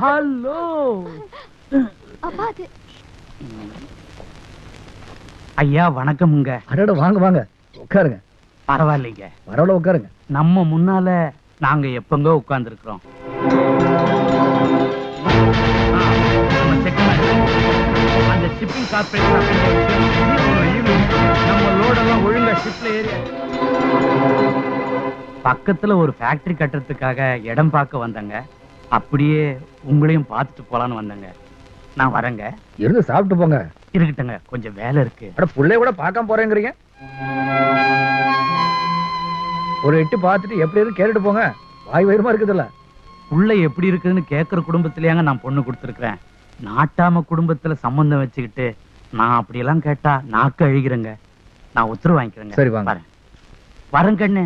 Hello. அப்பா அது ஐயா வணக்கம்ங்க. அடட வாங்க வாங்க உட்காருங்க. பரவாயில்லைங்க, பரவாயில்ல உட்காருங்க. நம்ம முன்னால நாங்க எப்பங்க உட்கார்ந்து இருக்கிறோம். அந்த ஷிப்பிங் கார்பரேஷன் நம்ம லோடெல்லாம் ஒழுங்கா ஷிப்ல ஏறி பக்கத்துல ஒரு ஃபேக்டரி கட்டுறதுக்காக இடம் பார்க்க வந்தங்க. அப்படியே உங்களையும் பார்த்துட்டு போலான்னு வந்தங்க. நான் வரேங்க. இருந்து சாப்பிட்டு போங்க. இருக்கட்டுங்க, கொஞ்சம் வேலை இருக்கு. அட புள்ளைய கூட பார்க்காம போறேங்கிறீங்க. ஒரு எட்டு பார்த்துட்டு எப்படி இருக்கு கேட்டுட்டு போங்க. வாய் வயிறுமா இருக்குதுல்ல. உள்ள எப்படி இருக்குதுன்னு கேட்கிற குடும்பத்திலேயாங்க நான் பொண்ணு கொடுத்துருக்கிறேன். நாட்டாம குடும்பத்துல சம்பந்தம் வச்சுக்கிட்டு நான் அப்படியெல்லாம் கேட்டா நாக்கு அழிகிறேங்க. நான் உத்தரவு வாங்கிக்கிறேங்க. சரி வாங்க. வரேன் கண்ணு.